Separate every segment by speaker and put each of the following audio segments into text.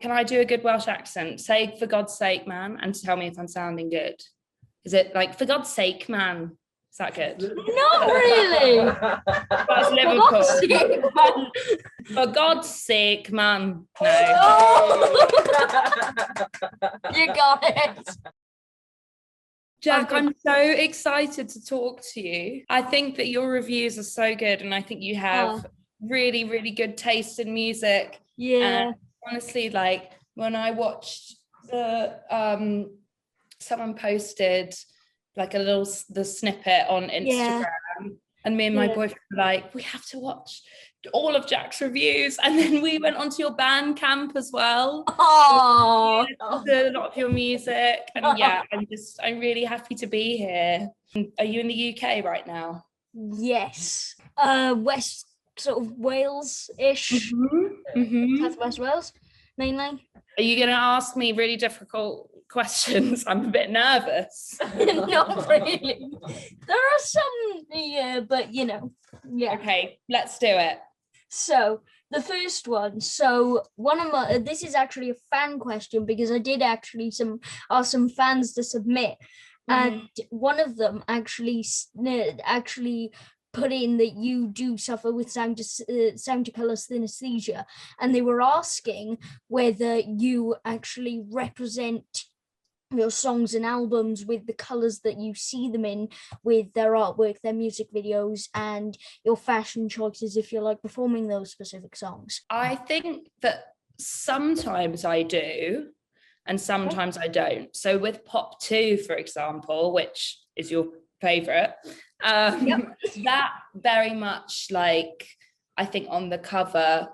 Speaker 1: Can I do a good Welsh accent? Say, for God's sake, man, and tell me if I'm sounding good. Is it like, for God's sake, man? Is that good?
Speaker 2: Not really.
Speaker 1: That's Liverpool. For God's sake, man. No.
Speaker 2: Oh! You got it.
Speaker 1: Jack, I'm so excited to talk to you. I think that your reviews are so good, and I think you have really, really good taste in music.
Speaker 2: Yeah.
Speaker 1: And honestly, like when I watched the someone posted like the snippet on Instagram, and me and my boyfriend were like, we have to watch all of Jack's reviews, and then we went onto your Bandcamp as well.
Speaker 2: Oh,
Speaker 1: a lot of your music, and I'm really happy to be here. Are you in the UK right now?
Speaker 2: Yes. West sort of Wales-ish. Southwest Wales, mainly.
Speaker 1: Are you going to ask me really difficult questions? I'm a bit nervous.
Speaker 2: Not really. There are some, but
Speaker 1: Okay, let's do it.
Speaker 2: So the first one. So one of my this is actually a fan question, because I did actually ask some fans to submit, and one of them actually put in that you do suffer with sound to color synesthesia, and they were asking whether you actually represent your songs and albums with the colors that you see them in, with their artwork, their music videos, and your fashion choices if you're like performing those specific songs.
Speaker 1: I think that sometimes I do and sometimes I don't. So with Pop 2, for example, which is your favorite, that very much, like, I think on the cover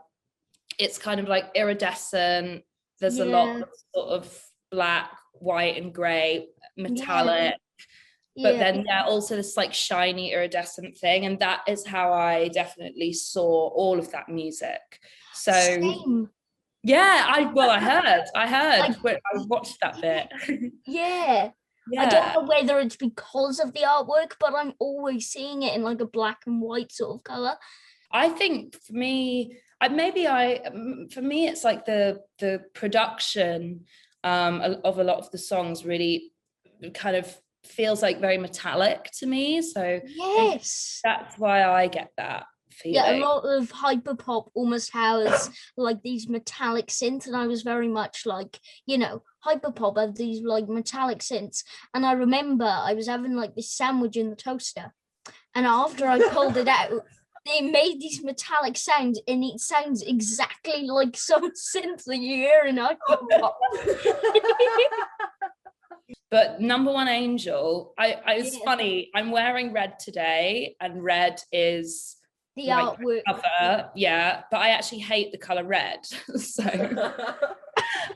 Speaker 1: it's kind of like iridescent. There's a lot of sort of black, white and grey, metallic, but then also this like shiny iridescent thing, and that is how I definitely saw all of that music. So
Speaker 2: Same.
Speaker 1: I heard like, I watched that bit.
Speaker 2: I don't know whether it's because of the artwork, but I'm always seeing it in like a black and white sort of color.
Speaker 1: I think for me it's like the production of a lot of the songs really kind of feels like very metallic to me, so that's why I get that feeling.
Speaker 2: A lot of hyperpop almost has like these metallic synths, and I was very much like, hyperpop have these like metallic synths, and I remember I was having like this sandwich in the toaster, and after I pulled it out, they made these metallic sounds, and it sounds exactly like some synth that you hear in hyperpop.
Speaker 1: But Number One Angel, it's funny, I'm wearing red today, and red is
Speaker 2: the artwork
Speaker 1: cover, but I actually hate the color red. So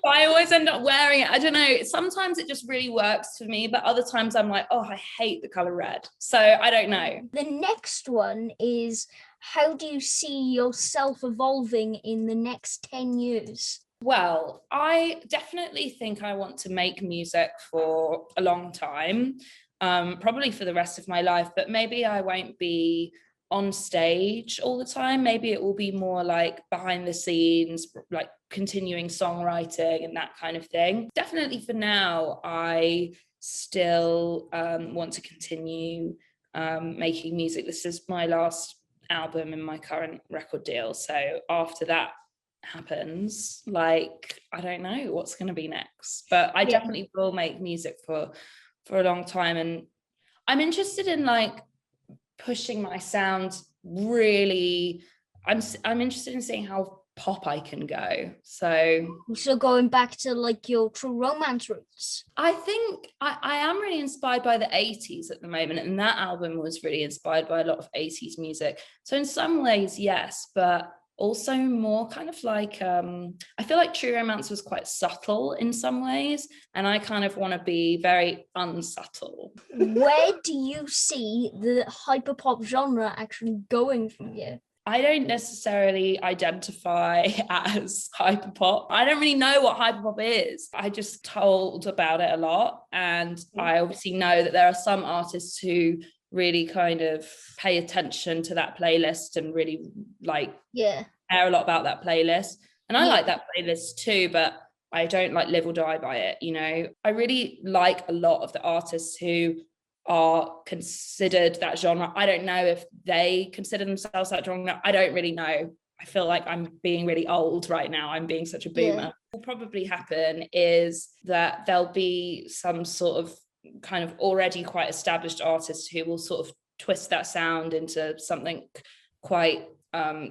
Speaker 1: but I always end up wearing it. I don't know, sometimes it just really works for me, but other times I'm like, oh, I hate the color red. So I don't know.
Speaker 2: The next one is, how do you see yourself evolving in the next 10 years?
Speaker 1: Well, I definitely think I want to make music for a long time, probably for the rest of my life, but maybe I won't be on stage all the time. Maybe it will be more like behind the scenes, like continuing songwriting and that kind of thing. Definitely for now, I still want to continue making music. This is my last album in my current record deal, so after that happens, like, I don't know what's going to be next, but I definitely will make music for a long time, and I'm interested in like pushing my sound really. I'm interested in seeing how pop I can go. So
Speaker 2: going back to like your True Romance roots.
Speaker 1: I think I am really inspired by the 80s at the moment, and that album was really inspired by a lot of 80s music. So in some ways, yes, but also more kind of like, I feel like True Romance was quite subtle in some ways, and I kind of want to be very unsubtle.
Speaker 2: Where do you see the hyperpop genre actually going from here?
Speaker 1: I don't necessarily identify as hyperpop. I don't really know what hyperpop is. I just told about it a lot, and I obviously know that there are some artists who really kind of pay attention to that playlist and really like care a lot about that playlist, and I like that playlist too, but I don't like live or die by it, you know. I really like a lot of the artists who are considered that genre. I don't know if they consider themselves that genre. I don't really know. I feel like I'm being really old right now. I'm being such a boomer.
Speaker 2: Yeah.
Speaker 1: What will probably happen is that there'll be some sort of kind of already quite established artists who will sort of twist that sound into something quite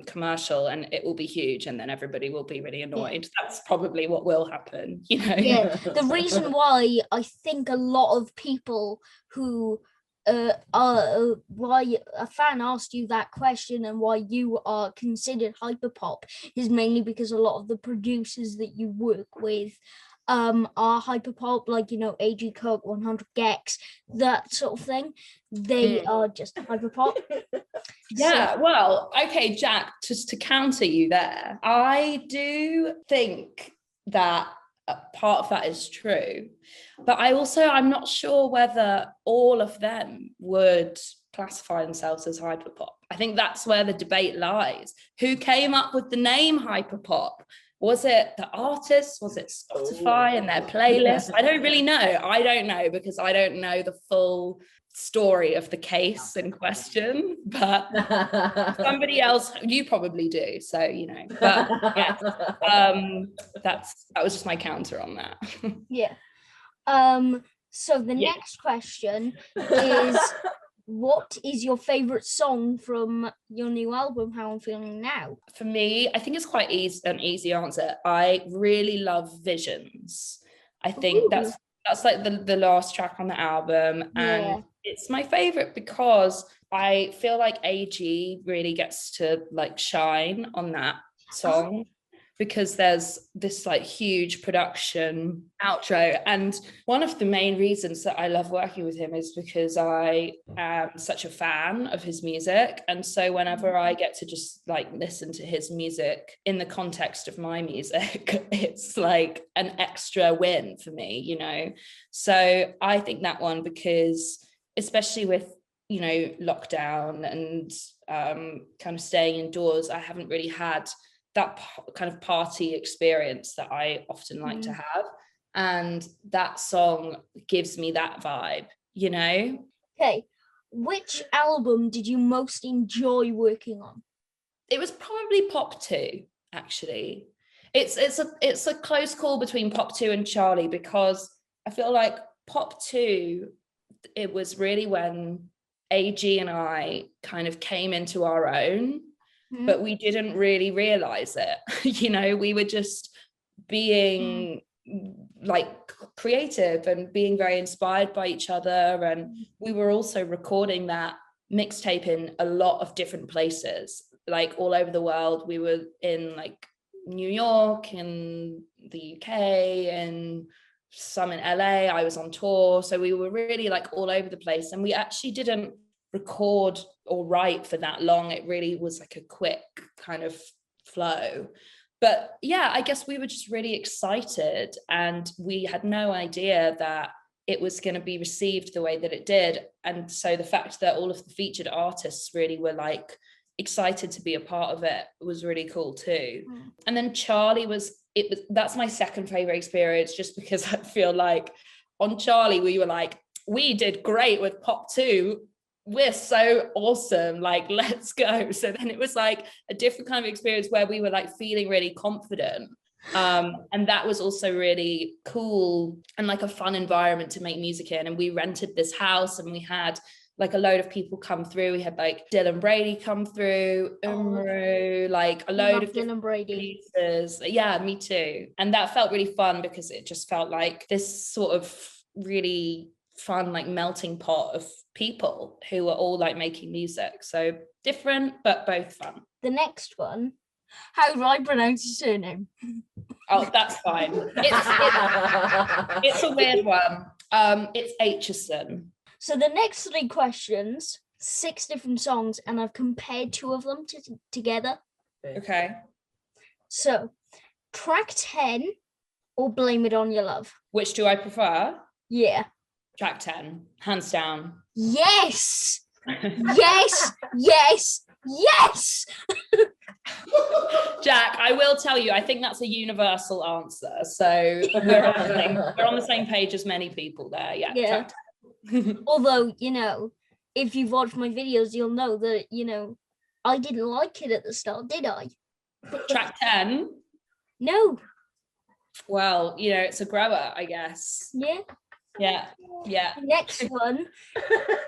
Speaker 1: commercial, and it will be huge, and then everybody will be really annoyed. Yeah. That's probably what will happen, you know.
Speaker 2: Yeah, the reason why I think a lot of people who why a fan asked you that question and why you are considered hyperpop is mainly because a lot of the producers that you work with are hyperpop, like, you know, AG Cook, 100 Gex, that sort of thing. They are just hyperpop.
Speaker 1: Yeah, so, well, okay, Jack, just to counter you there, I do think that part of that is true, but I'm not sure whether all of them would classify themselves as hyperpop. I think that's where the debate lies. Who came up with the name hyperpop? Was it the artists? Was it Spotify and their playlist? I don't really know. I don't know, because I don't know the full story of the case in question, but somebody else, you probably do, so you know. But yeah, that was just my counter on that.
Speaker 2: Yeah. So the next question is, what is your favorite song from your new album, How I'm Feeling Now?
Speaker 1: For me, I think it's quite an easy answer. I really love Visions. I think that's like the last track on the album, and it's my favorite because I feel like AG really gets to like shine on that song, because there's this like huge production outro. And one of the main reasons that I love working with him is because I am such a fan of his music. And so whenever I get to just like listen to his music in the context of my music, it's like an extra win for me, you know? So I think that one, because especially with, you know, lockdown and kind of staying indoors, I haven't really had that kind of party experience that I often like to have. And that song gives me that vibe, you know?
Speaker 2: Okay. Which album did you most enjoy working on?
Speaker 1: It was probably Pop 2, actually. It's a close call between Pop 2 and Charli, because I feel like Pop 2, it was really when AG and I kind of came into our own, but we didn't really realize it. You know, we were just being like creative and being very inspired by each other. And we were also recording that mixtape in a lot of different places, like all over the world. We were in like New York, in the UK, and some in LA. I was on tour. So we were really like all over the place. And we actually didn't record or write for that long. It really was like a quick kind of flow. But yeah, I guess we were just really excited, and we had no idea that it was going to be received the way that it did. And so the fact that all of the featured artists really were like excited to be a part of it was really cool too. And then Charli that's my second favorite experience, just because I feel like on Charli we were like, we did great with Pop 2, we're so awesome, like let's go. So then it was like a different kind of experience where we were like feeling really confident, and that was also really cool and like a fun environment to make music in. And we rented this house, and we had like a load of people come through. We had like Dylan Brady come through, Umru, like a load of
Speaker 2: Dylan Brady
Speaker 1: pieces. Yeah, me too. And that felt really fun, because it just felt like this sort of really fun like melting pot of people who are all like making music. So different, but both fun.
Speaker 2: The next one, how do I pronounce your surname?
Speaker 1: Oh, that's fine. It's a weird one. It's Aitchison.
Speaker 2: So the next 3 questions, 6 different songs, and I've compared 2 of them together.
Speaker 1: Okay.
Speaker 2: So, track 10 or Blame It On Your Love?
Speaker 1: Which do I prefer?
Speaker 2: Yeah.
Speaker 1: Track 10, hands down.
Speaker 2: Yes. Yes. Yes. Yes.
Speaker 1: Jack, I will tell you, I think that's a universal answer. So we're on the same page as many people there. Yeah.
Speaker 2: Yeah. Although, if you've watched my videos, you'll know that, I didn't like it at the start, did I?
Speaker 1: Track 10?
Speaker 2: No.
Speaker 1: Well, it's a grower, I guess.
Speaker 2: Yeah.
Speaker 1: Yeah.
Speaker 2: Next one.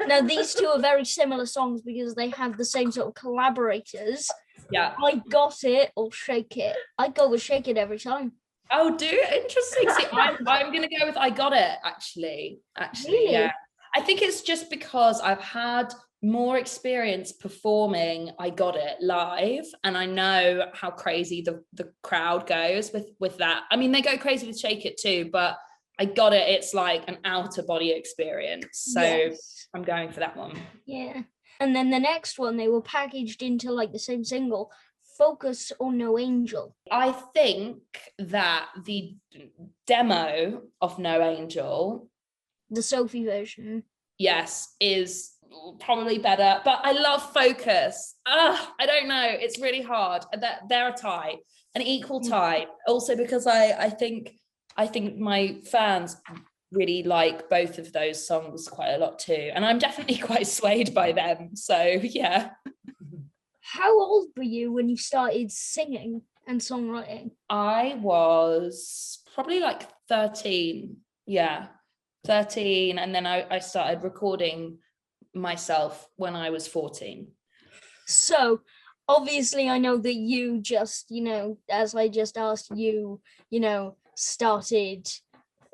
Speaker 2: Now, these two are very similar songs because they have the same sort of collaborators.
Speaker 1: Yeah.
Speaker 2: I Got It or Shake It. I go with Shake It every time.
Speaker 1: Oh, interesting. See, I'm going to go with I Got It, actually.
Speaker 2: Really?
Speaker 1: Yeah. I think it's just because I've had more experience performing I Got It live, and I know how crazy the crowd goes with that. I mean, they go crazy with Shake It too, but I Got It, it's like an outer body experience. So yes. I'm going for that one.
Speaker 2: Yeah. And then the next one, they were packaged into like the same single, Focus or No Angel.
Speaker 1: I think that the demo of No Angel,
Speaker 2: the Sophie version,
Speaker 1: yes, is probably better, but I love Focus. I don't know, it's really hard. They're a tie, an equal tie. Also because I think my fans really like both of those songs quite a lot too, and I'm definitely quite swayed by them, so yeah.
Speaker 2: How old were you when you started singing and songwriting?
Speaker 1: I was probably like 13. Yeah, 13. And then I started recording myself when I was 14.
Speaker 2: So obviously I know that you just, as I just asked you, started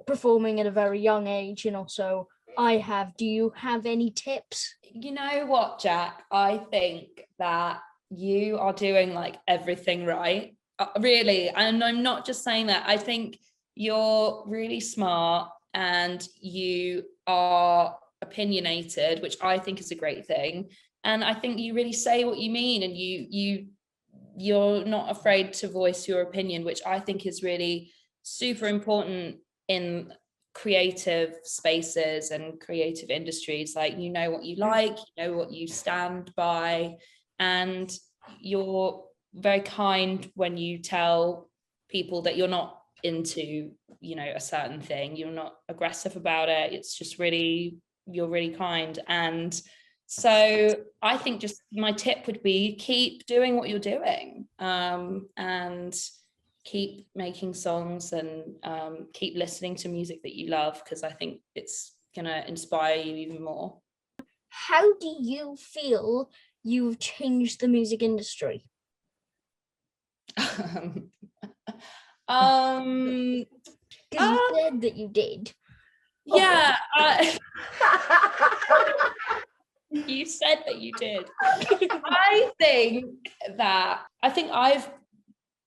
Speaker 2: performing at a very young age, and also I have. Do you have any tips?
Speaker 1: You know what, Jack? I think that you are doing like everything right. Really. And I'm not just saying that. I think you're really smart and you are opinionated, which I think is a great thing. And I think you really say what you mean, and you're not afraid to voice your opinion, which I think is really super important in creative spaces and creative industries. Like, you know what you like, you know what you stand by, and you're very kind when you tell people that you're not into, a certain thing. You're not aggressive about it. It's just really, you're really kind. And so I think just my tip would be keep doing what you're doing, and keep making songs, and keep listening to music that you love, because I think it's going to inspire you even more.
Speaker 2: How do you feel you've changed the music industry?
Speaker 1: Because
Speaker 2: you said that you did.
Speaker 1: Yeah. You said that you did. I think I've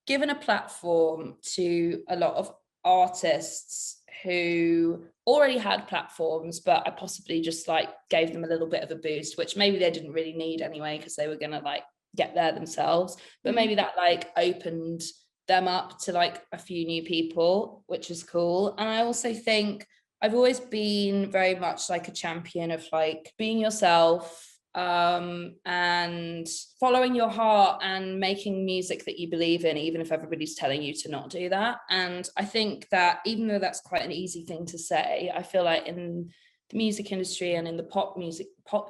Speaker 1: given a platform to a lot of artists who already had platforms, but I possibly just like gave them a little bit of a boost, which maybe they didn't really need anyway, because they were gonna like get there themselves. But maybe that like opened them up to like a few new people, which is cool. And I also think I've always been very much like a champion of like being yourself, and following your heart and making music that you believe in, even if everybody's telling you to not do that. And I think that even though that's quite an easy thing to say, I feel like in the music industry and in the pop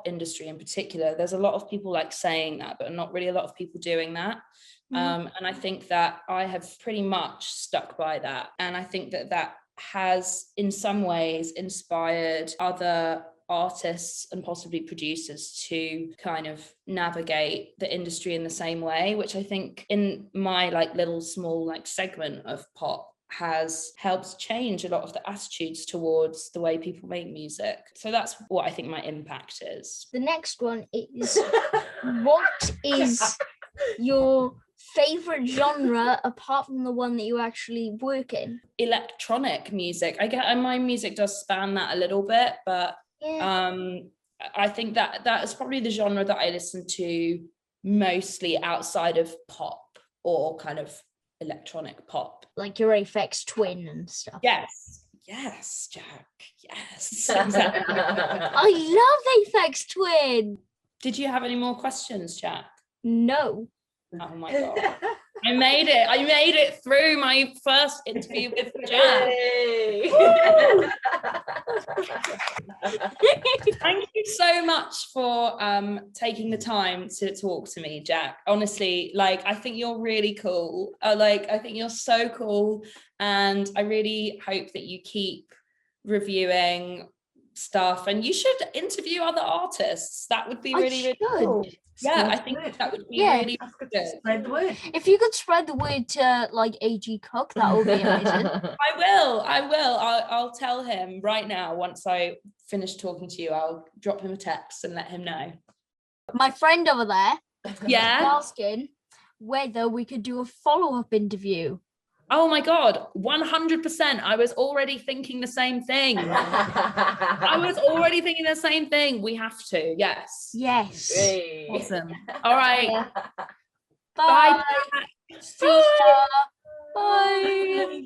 Speaker 1: industry in particular, there's a lot of people like saying that, but not really a lot of people doing that. And I think that I have pretty much stuck by that. And I think that has in some ways inspired other artists and possibly producers to kind of navigate the industry in the same way, which I think in my like little small like segment of pop has helped change a lot of the attitudes towards the way people make music. So that's what I think my impact is.
Speaker 2: The next one is what is your favorite genre apart from the one that you actually work in?
Speaker 1: Electronic music. And my music does span that a little bit, but I think that is probably the genre that I listen to mostly outside of pop or kind of electronic pop,
Speaker 2: like your Aphex Twin and stuff.
Speaker 1: Yes, Jack, yes. Exactly.
Speaker 2: I love Aphex Twin.
Speaker 1: Did you have any more questions, Jack?
Speaker 2: No.
Speaker 1: Oh my God. I made it through my first interview with Jack. Thank you so much for taking the time to talk to me, Jack. Honestly, like, I think you're really cool. I think you're so cool, and I really hope that you keep reviewing stuff, and you should interview other artists. That would be really cool. Yeah, I think that would be really good.
Speaker 3: Spread the word.
Speaker 2: If you could spread the word to like AG Cook, that would be amazing.
Speaker 1: I will. I'll tell him right now. Once I finish talking to you, I'll drop him a text and let him know.
Speaker 2: My friend over there
Speaker 1: Yeah.
Speaker 2: asking whether we could do a follow-up interview.
Speaker 1: Oh my God, 100%. I was already thinking the same thing. We have to. Yes.
Speaker 2: Yes.
Speaker 3: Great.
Speaker 1: Awesome. All right.
Speaker 2: Yeah.
Speaker 1: Bye.
Speaker 2: Bye. See ya. Bye.